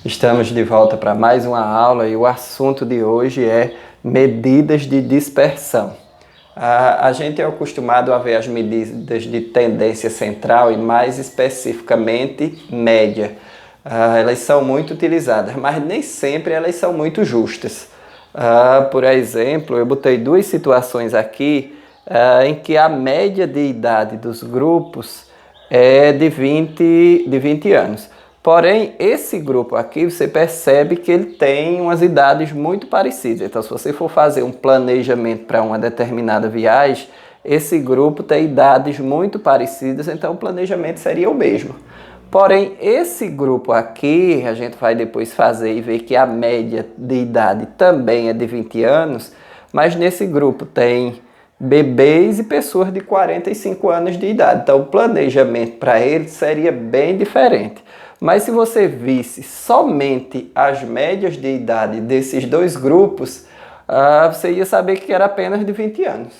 Estamos de volta para mais uma aula e o assunto de hoje é medidas de dispersão. A gente é acostumado a ver as medidas de tendência central e mais especificamente média. Elas são muito utilizadas, mas nem sempre elas são muito justas. Por exemplo, eu botei duas situações aqui em que a média de idade dos grupos é de 20 anos. Porém, esse grupo aqui, você percebe que ele tem umas idades muito parecidas. Então, se você for fazer um planejamento para uma determinada viagem, esse grupo tem idades muito parecidas, então o planejamento seria o mesmo. Porém, esse grupo aqui, a gente vai depois fazer e ver que a média de idade também é de 20 anos, mas nesse grupo tem bebês e pessoas de 45 anos de idade. Então, o planejamento para eles seria bem diferente. Mas se você visse somente as médias de idade desses dois grupos, você ia saber que era apenas de 20 anos.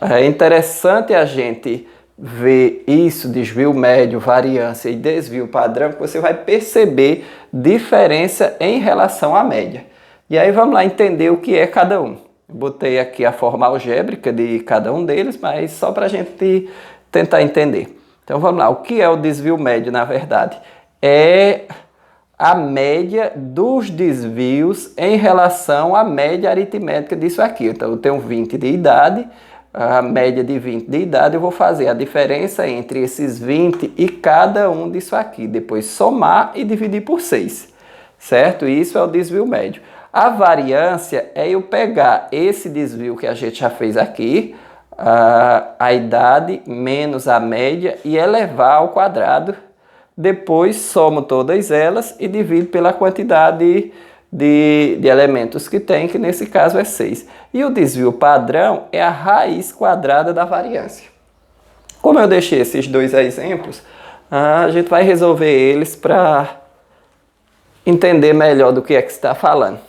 É interessante a gente ver isso, desvio médio, variância e desvio padrão, que você vai perceber diferença em relação à média. E aí vamos lá entender o que é cada um. Botei aqui a forma algébrica de cada um deles, mas só para a gente tentar entender. Então vamos lá, o que é o desvio médio na verdade? É a média dos desvios em relação à média aritmética disso aqui. Então eu tenho 20 de idade, a média de 20 de idade, eu vou fazer a diferença entre esses 20 e cada um disso aqui. Depois somar e dividir por 6, certo? Isso é o desvio médio. A variância é eu pegar esse desvio que a gente já fez aqui, a idade menos a média e elevar ao quadrado. Depois somo todas elas e divido pela quantidade de elementos que tem, que nesse caso é 6. E o desvio padrão é a raiz quadrada da variância. Como eu deixei esses dois exemplos, a gente vai resolver eles para entender melhor do que é que está falando.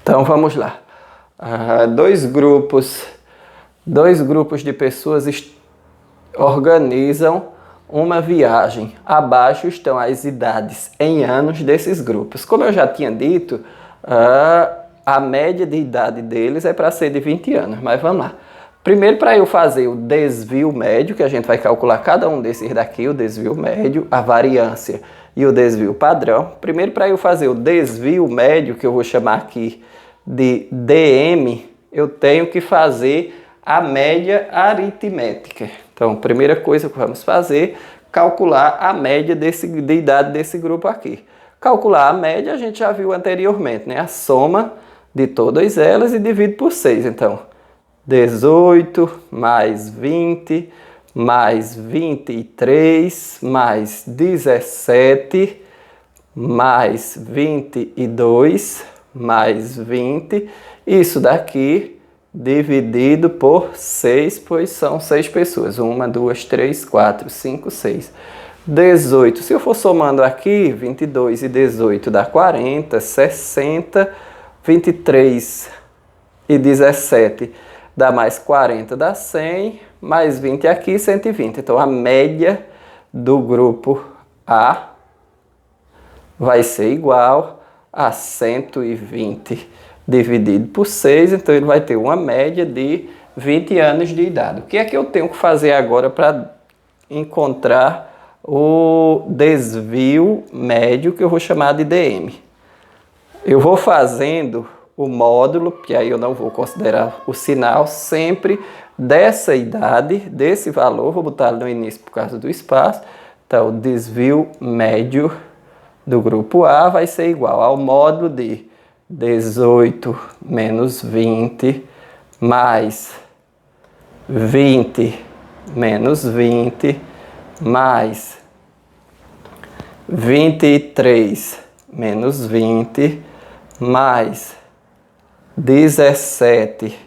Então vamos lá. Dois grupos de pessoas organizam uma viagem. Abaixo estão as idades em anos desses grupos. Como eu já tinha dito, a média de idade deles é para ser de 20 anos. Mas vamos lá. Primeiro, para eu fazer o desvio médio, que a gente vai calcular cada um desses daqui, o desvio médio, a variância e o desvio padrão. Primeiro, para eu fazer o desvio médio, que eu vou chamar aqui de DM, eu tenho que fazer a média aritmética. Então, primeira coisa que vamos fazer, calcular a média de idade desse grupo aqui. Calcular a média a gente já viu anteriormente, né? A soma de todas elas e divido por 6. Então, 18 mais 20 mais 23 mais 17 mais 22 mais 20, isso daqui dividido por 6, pois são 6 pessoas. 1, 2, 3, 4, 5, 6. 18, se eu for somando aqui, 22 e 18 dá 40, 60, 23 e 17 dá mais 40, dá 100, mais 20 aqui, 120. Então a média do grupo A vai ser igual a 120 dividido por 6, então ele vai ter uma média de 20 anos de idade. O que é que eu tenho que fazer agora para encontrar o desvio médio, que eu vou chamar de DM? Eu vou fazendo o módulo, que aí eu não vou considerar o sinal, sempre dessa idade, desse valor, vou botar no início por causa do espaço. Então, o desvio médio do grupo A vai ser igual ao módulo de 18 menos 20 mais 20 menos 20 mais 23 menos 20 mais 17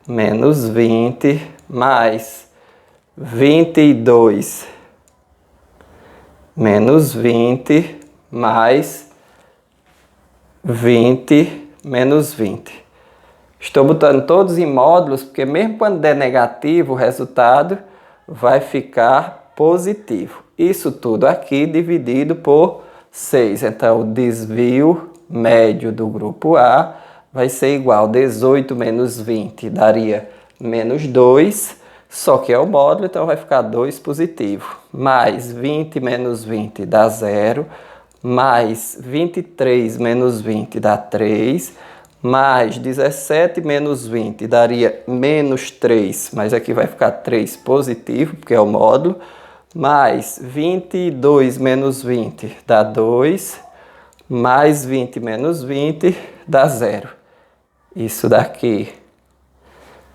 menos 20 mais 22 menos 20 mais 20 menos 20. Estou botando todos em módulos, porque mesmo quando der negativo o resultado, vai ficar positivo. Isso tudo aqui dividido por 6. Então, o desvio médio do grupo A vai ser igual a 18 menos 20, daria menos 2, só que é o módulo, então vai ficar 2 positivo. Mais 20 menos 20 dá 0, mais 23 menos 20 dá 3, mais 17 menos 20 daria menos 3, mas aqui vai ficar 3 positivo, porque é o módulo, mais 22 menos 20 dá 2, mais 20 menos 20 dá 0. Isso daqui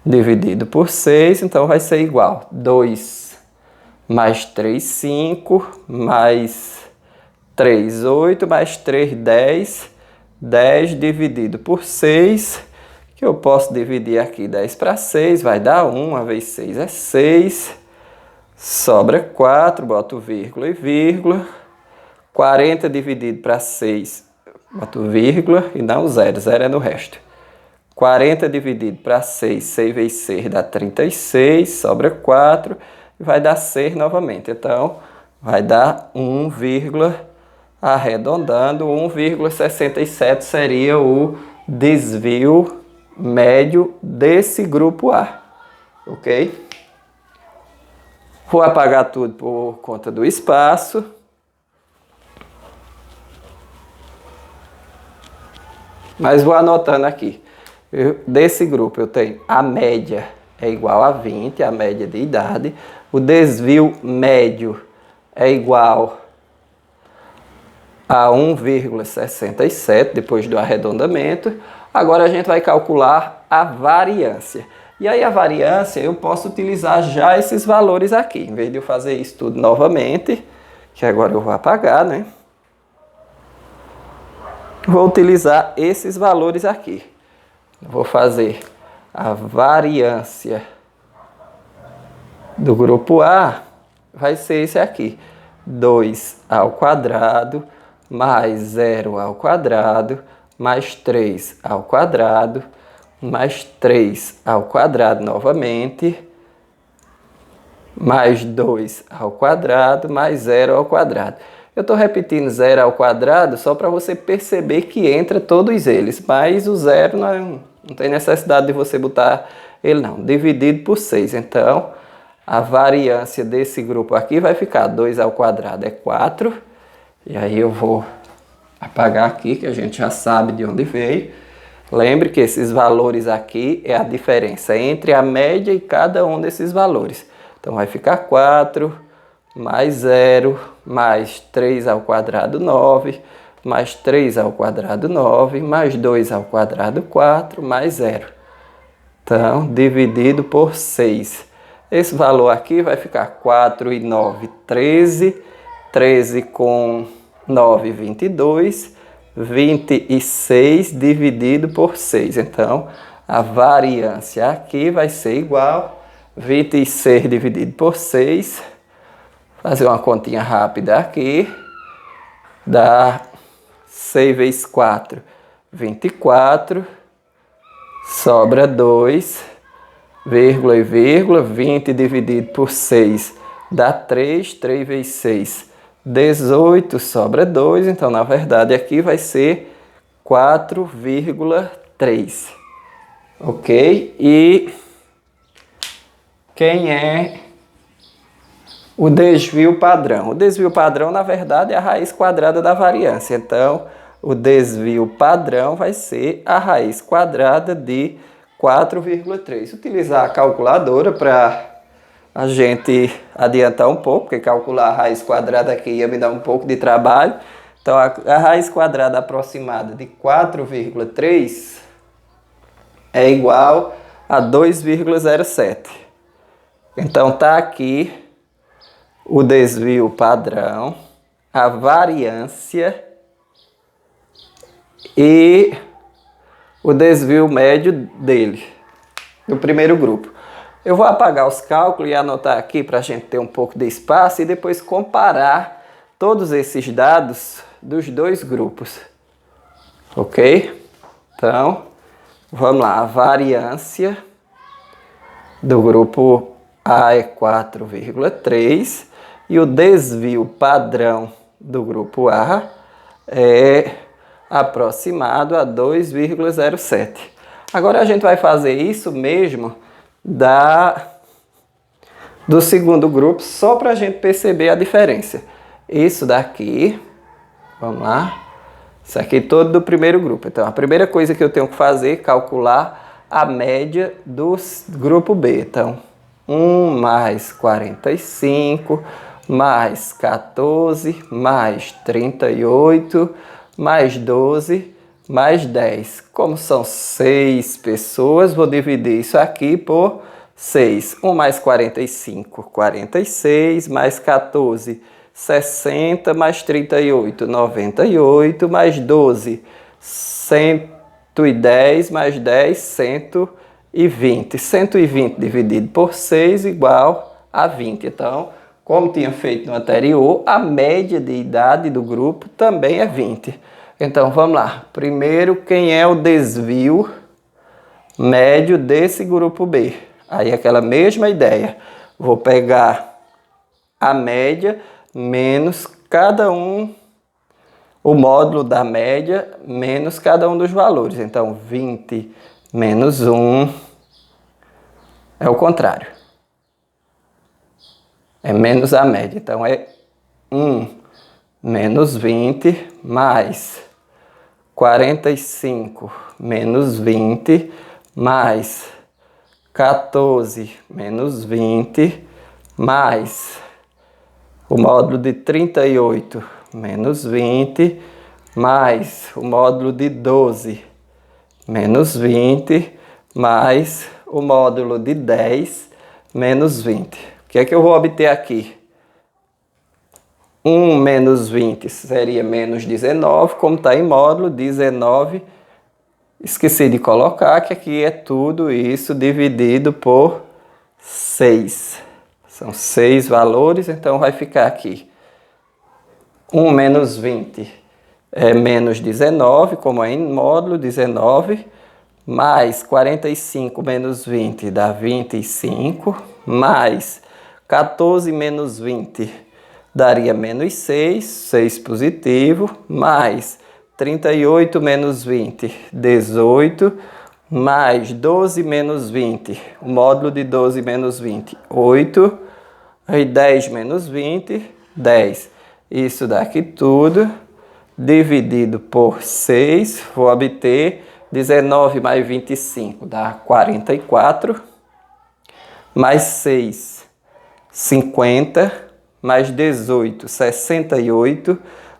dividido por 6, então vai ser igual 2 mais 3, 5, mais 3, 8, mais 3, 10. 10 dividido por 6, que eu posso dividir aqui 10 para 6, vai dar 1, 1 vezes 6 é 6, sobra 4, boto vírgula e vírgula, 40 dividido para 6, boto vírgula e dá um 0, 0 é no resto. 40 dividido para 6, 6 vezes 6 dá 36, sobra 4, e vai dar 6 novamente, então vai dar 1, arredondando, 1,67 seria o desvio médio desse grupo A, ok? Vou apagar tudo por conta do espaço. Mas vou anotando aqui. Desse grupo eu tenho a média é igual a 20, a média de idade. O desvio médio é igual a 1,67 depois do arredondamento. Agora a gente vai calcular a variância. E aí a variância eu posso utilizar já esses valores aqui. Em vez de eu fazer isso tudo novamente, que agora eu vou apagar, né? Vou utilizar esses valores aqui. Vou fazer a variância do grupo A, vai ser esse aqui. 2 ao quadrado mais 0 ao quadrado, mais 3 ao quadrado, mais 3 ao quadrado novamente, mais 2 ao quadrado, mais 0 ao quadrado. Eu estou repetindo 0 ao quadrado só para você perceber que entra todos eles, mas o 0 não tem necessidade de você botar ele não, dividido por 6. Então, a variância desse grupo aqui vai ficar 2 ao quadrado é 4, e aí eu vou apagar aqui, que a gente já sabe de onde veio. Lembre que esses valores aqui é a diferença entre a média e cada um desses valores. Então vai ficar 4, mais 0, mais 3 ao quadrado 9, mais 3 ao quadrado 9, mais 2 ao quadrado 4, mais 0. Então, dividido por 6. Esse valor aqui vai ficar 4 e 9, 13. 13 com 9, 22. 26 dividido por 6. Então, a variância aqui vai ser igual a 26 dividido por 6. Fazer uma continha rápida aqui. Dá 6 vezes 4, 24. Sobra 2, vírgula e vírgula. 20 dividido por 6 dá 3. 3 vezes 6, 18. Sobra 2. Então, na verdade, aqui vai ser 4,3. Ok? E quem é o desvio padrão? O desvio padrão, na verdade, é a raiz quadrada da variância. Então, o desvio padrão vai ser a raiz quadrada de 4,3. Utilizar a calculadora para a gente adiantar um pouco, porque calcular a raiz quadrada aqui ia me dar um pouco de trabalho. Então, a raiz quadrada aproximada de 4,3 é igual a 2,07. Então, está aqui o desvio padrão, a variância e o desvio médio dele, do primeiro grupo. Eu vou apagar os cálculos e anotar aqui para a gente ter um pouco de espaço e depois comparar todos esses dados dos dois grupos. Ok? Então, vamos lá. A variância do grupo A é 4,3 e o desvio padrão do grupo A é aproximado a 2,07. Agora a gente vai fazer isso mesmo do segundo grupo, só para a gente perceber a diferença. Isso daqui, vamos lá, isso aqui todo do primeiro grupo. Então, a primeira coisa que eu tenho que fazer é calcular a média do grupo B. Então, 1 mais 45, mais 14, mais 38, mais 12, mais 10. Como são 6 pessoas, vou dividir isso aqui por 6. 1 mais 45, 46, mais 14, 60, mais 38, 98, mais 12, 110, mais 10, 120. 120 dividido por 6 igual a 20. Então, como tinha feito no anterior, a média de idade do grupo também é 20. Então, vamos lá. Primeiro, quem é o desvio médio desse grupo B? Aí, aquela mesma ideia. Vou pegar a média menos cada um, o módulo da média menos cada um dos valores. Então, 20 menos 1 é o contrário. É menos a média. Então, é 1 menos 20 mais 45 menos 20 mais 14 menos 20 mais o módulo de 38 menos 20 mais o módulo de 12 menos 20 mais o módulo de 10 menos 20. O que é que eu vou obter aqui? 1 menos 20 seria menos 19, como está em módulo, 19. Esqueci de colocar que aqui é tudo isso dividido por 6. São 6 valores, então vai ficar aqui 1 menos 20 é menos 19, como é em módulo, 19, mais 45 menos 20 dá 25, mais 14 menos 20 daria menos 6, 6 positivo, mais 38 menos 20, 18, mais 12 menos 20, o módulo de 12 menos 20, 8, e 10 menos 20, 10. Isso daqui tudo, dividido por 6, vou obter 19 mais 25, dá 44, mais 6, 50, mais 18, 68,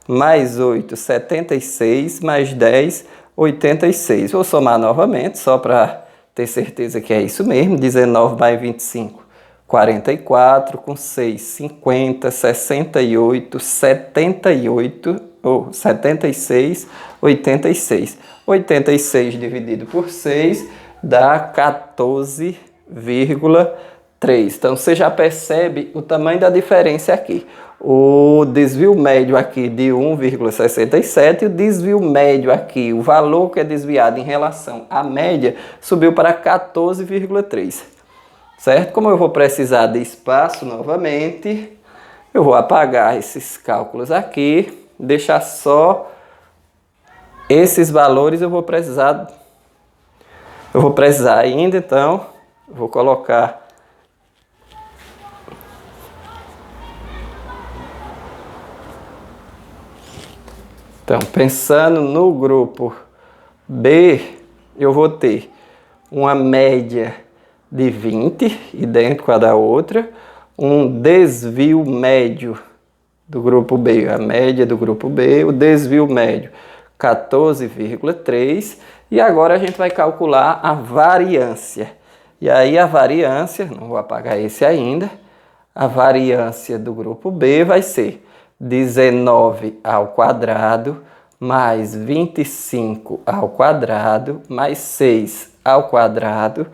mais 8, 76, mais 10, 86. Vou somar novamente, só para ter certeza que é isso mesmo. 19 mais 25, 44, com 6, 50, 68, 78, ou 76, 86. 86 dividido por 6 dá 14,3. Então, você já percebe o tamanho da diferença aqui. O desvio médio aqui de 1,67 e o desvio médio aqui, o valor que é desviado em relação à média, subiu para 14,3. Certo? Como eu vou precisar de espaço novamente, eu vou apagar esses cálculos aqui, deixar só esses valores. Eu vou precisar ainda, então, vou colocar Então, pensando no grupo B, eu vou ter uma média de 20, idêntica à da outra, um desvio médio do grupo B, a média do grupo B, o desvio médio 14,3, e agora a gente vai calcular a variância. E aí a variância, não vou apagar esse ainda, a variância do grupo B vai ser 19 ao quadrado, mais 25 ao quadrado, mais 6 ao quadrado,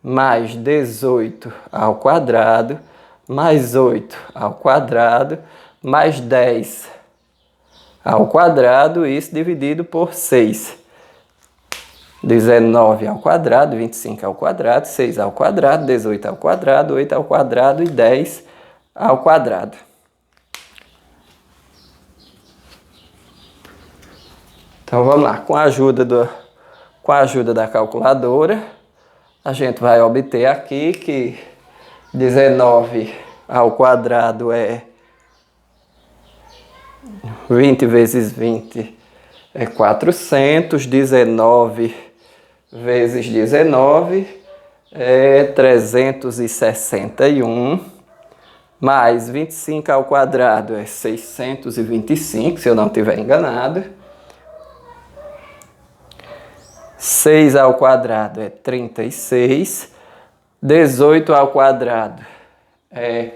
mais 18 ao quadrado, mais 8 ao quadrado, mais 10 ao quadrado, isso dividido por 6. 19 ao quadrado, 25 ao quadrado, 6 ao quadrado, 18 ao quadrado, 8 ao quadrado e 10 ao quadrado. Então vamos lá, com a ajuda da calculadora, a gente vai obter aqui que 19 ao quadrado é 20 vezes 20 é 400, 19 vezes 19 é 361, mais 25 ao quadrado é 625, se eu não estiver enganado. 6 ao quadrado é 36, 18 ao quadrado é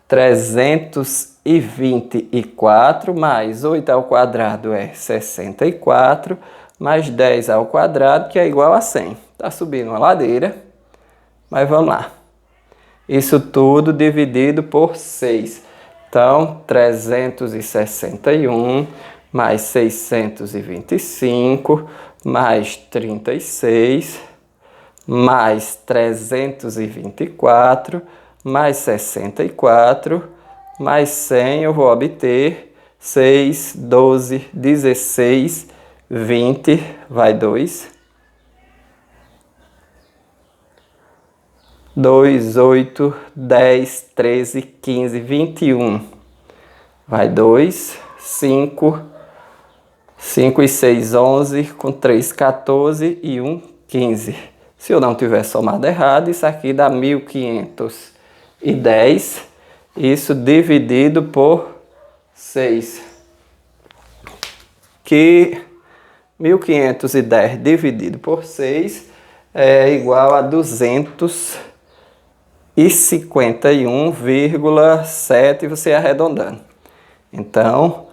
324, mais 8 ao quadrado é 64, mais 10 ao quadrado, que é igual a 100. Está subindo uma ladeira, mas vamos lá. Isso tudo dividido por 6. Então, 361 mais 625, mais 36, mais 324, mais 64, mais 100, eu vou obter 6, 12, 16, 20, vai 2. 2, 8, 10, 13, 15, 21, vai 2, 5, 5 e 6, 11, com 3, 14 e 1, 15. Se eu não tiver somado errado, isso aqui dá 1.510, isso dividido por 6. Que 1.510 dividido por 6 é igual a 251,7, você arredondando. Então,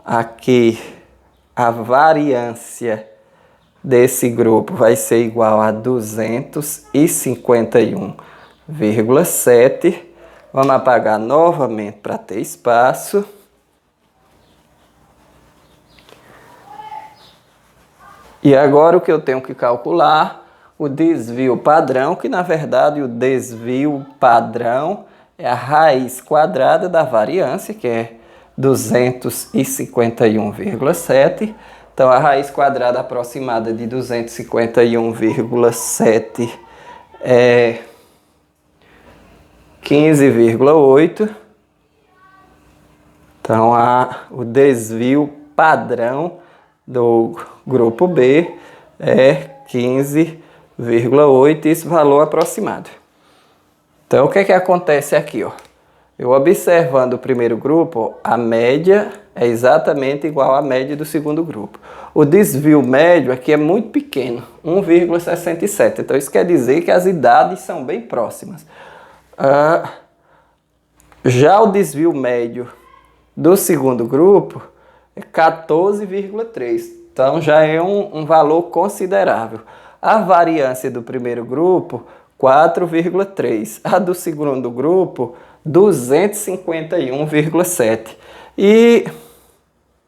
aqui a variância desse grupo vai ser igual a 251,7. Vamos apagar novamente para ter espaço. E agora o que eu tenho que calcular? O desvio padrão, que na verdade o desvio padrão é a raiz quadrada da variância, que é 251,7. Então, a raiz quadrada aproximada de 251,7 é 15,8. Então, o desvio padrão do grupo B é 15,8, esse valor aproximado. Então, o que é que acontece aqui, ó? Eu observando o primeiro grupo, a média é exatamente igual à média do segundo grupo. O desvio médio aqui é muito pequeno, 1,67. Então, isso quer dizer que as idades são bem próximas. Já o desvio médio do segundo grupo é 14,3. Então, já é um valor considerável. A variância do primeiro grupo, 4,3. A do segundo grupo, 251,7. E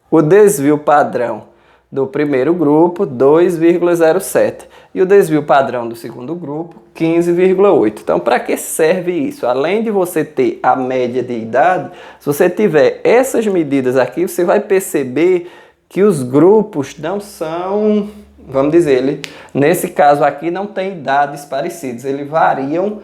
o desvio padrão do primeiro grupo, 2,07. E o desvio padrão do segundo grupo, 15,8. Então, para que serve isso? Além de você ter a média de idade, se você tiver essas medidas aqui, você vai perceber que os grupos não são, vamos dizer, nesse caso aqui não tem idades parecidas, eles variam,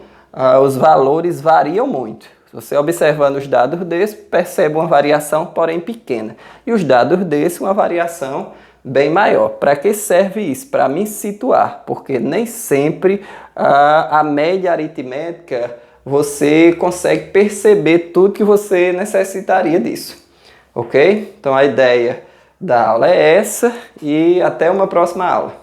os valores variam muito. Se você observando os dados desse, percebe uma variação, porém pequena. E os dados desse, uma variação bem maior. Para que serve isso? Para me situar, porque nem sempre a média aritmética você consegue perceber tudo que você necessitaria disso. Ok? Então a ideia da aula é essa e até uma próxima aula.